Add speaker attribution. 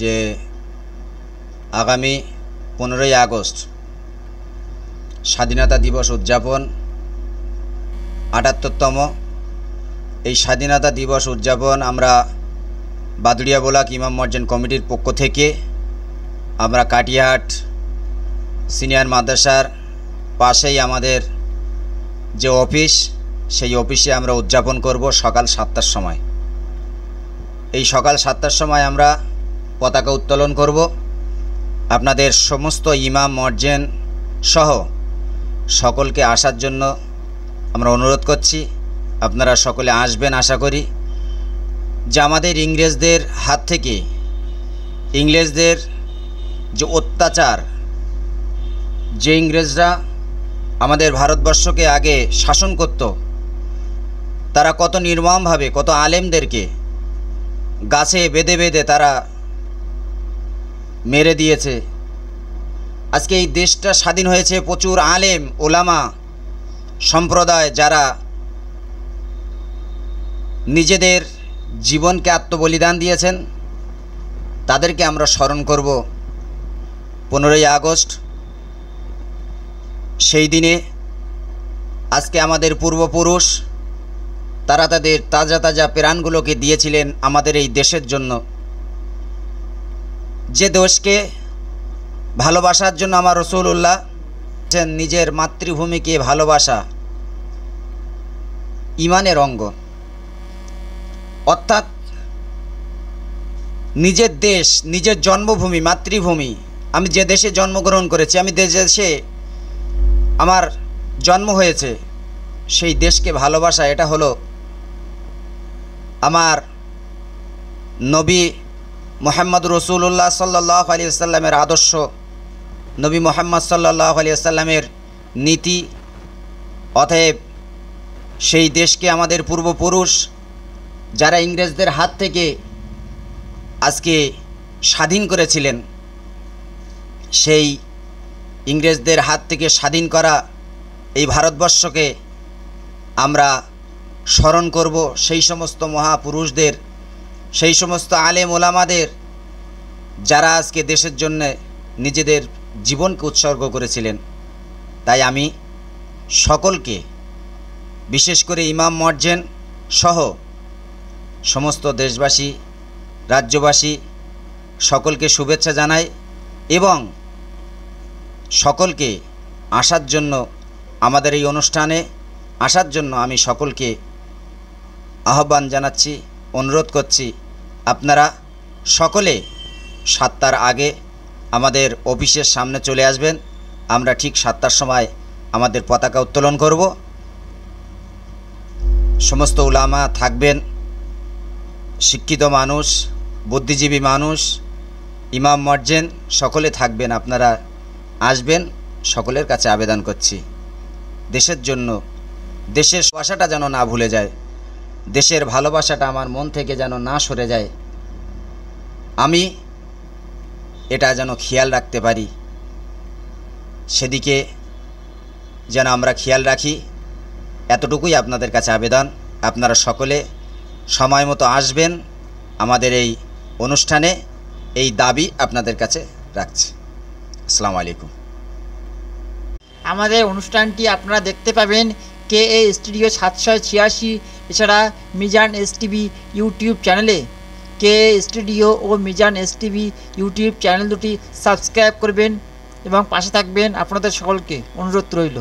Speaker 1: যে আগামী 15ই আগস্ট স্বাধীনতা দিবস উদযাপন 78তম। এই স্বাধীনতা দিবস উদযাপন আমরা বাদুড়িয়া ব্লক ইমাম মর্জেন কমিটির পক্ষ থেকে আমরা কাটিয়াহাট সিনিয়র মাদ্রাসার পাশেই আমাদের যে অফিস, সেই অফিসে আমরা উদযাপন করব সকাল 7টার সময়। এই সকাল 7টার সময় আমরা পতাকা উত্তোলন করব। আপনাদের সমস্ত ইমাম মর্জেন সহ সকলকে আসার জন্য আমরা অনুরোধ করছি। আপনারা সকলে আসবেন আশা করি। যে আমাদের ইংরেজদের হাত থেকে, ইংরেজদের যে অত্যাচার, যে ইংরেজরা আমাদের ভারতবর্ষকে আগে শাসন করত, তারা কত নির্মমভাবে কত আলেমদেরকে গাছে বেঁধে বেঁধে তারা মেরে দিয়েছে। আজকে এই দেশটা স্বাধীন হয়েছে প্রচুর আলেম ওলামা সম্প্রদায় যারা নিজেদের জীবনকে আত্মবলিদান দিয়েছেন, তাদেরকে আমরা স্মরণ করব 15ই আগস্ট। সেই দিনে আজকে আমাদের পূর্বপুরুষ তারা তাদের তাজা তাজা প্রাণগুলোকে দিয়েছিলেন আমাদের এই দেশের জন্য। যে দেশকে ভালোবাসার জন্য আমার রাসূলুল্লাহ নিজের মাতৃভূমিকে ভালোবাসা ইমানের অঙ্গ, অর্থাৎ নিজের দেশ, নিজের জন্মভূমি, মাতৃভূমি, আমি যে দেশে জন্মগ্রহণ করেছি, আমি যে দেশে আমার জন্ম হয়েছে, সেই দেশকে ভালোবাসা, এটা হলো আমার নবী মুহাম্মদ রাসূলুল্লাহ সাল্লাল্লাহু আলাইহি ওয়াসাল্লামের আদর্শ, নবী মুহাম্মদ সাল্লাল্লাহু আলাইহি ওয়াসাল্লামের নীতি। অতএব সেই দেশকে আমাদের পূর্বপুরুষ যারা ইংরেজদের হাত থেকে আজকে স্বাধীন করেছিলেন, সেই ইংরেজদের হাত থেকে স্বাধীন করা এই ভারতবর্ষকে আমরা স্মরণ করব। সেই সমস্ত মহাপুরুষদের, সেই সমস্ত আলেম ওলামাদের যারা আজকে দেশের জন্য নিজেদের জীবনকে উৎসর্গ করেছিলেন। তাই আমি সকলকে, বিশেষ করে ইমাম মর্জেন সহ সমস্ত দেশবাসী, রাজ্যবাসী সকলকে শুভেচ্ছা জানাই এবং সকলকে আসার জন্য, আমাদের এই অনুষ্ঠানে আসার জন্য আমি সকলকে আহ্বান জানাচ্ছি, অনুরোধ করছি। আপনারা সকলে 7টার আগে আমাদের অফিসের সামনে চলে আসবেন। আমরা ঠিক 7টার সময় আমাদের পতাকা উত্তোলন করব। সমস্ত উলামা থাকবেন, শিক্ষিত মানুষ, বুদ্ধিজীবী মানুষ, ইমাম মর্জেন সকলে থাকবেন। আপনারা আসবেন, সকলের কাছে আবেদন করছি দেশের জন্য, দেশের ভাষাটা যেন না ভুলে যায়, দেশের ভালোবাসাটা আমার মন থেকে যেন না সরে যায়, আমি এটা যেন খেয়াল রাখতে পারি, সেদিকে যেন আমরা খেয়াল রাখি। এতটুকুই আপনাদের কাছে আবেদন। আপনারা সকলে সময় মতো আসবেন আমাদের এই অনুষ্ঠানে, এই দাবি আপনাদের কাছে রাখছি। আসসালামু আলাইকুম।
Speaker 2: আমাদের অনুষ্ঠানটি আপনারা দেখতে পাবেন KA স্টুডিও 786, এছাড়া মিজান STV ইউটিউব চ্যানেলে। KA স্টুডিও ও মিজান STV ইউটিউব চ্যানেল দুটি সাবস্ক্রাইব করবেন এবং পাশে থাকবেন। আপনাদের সকলকে অনুরোধ রইল।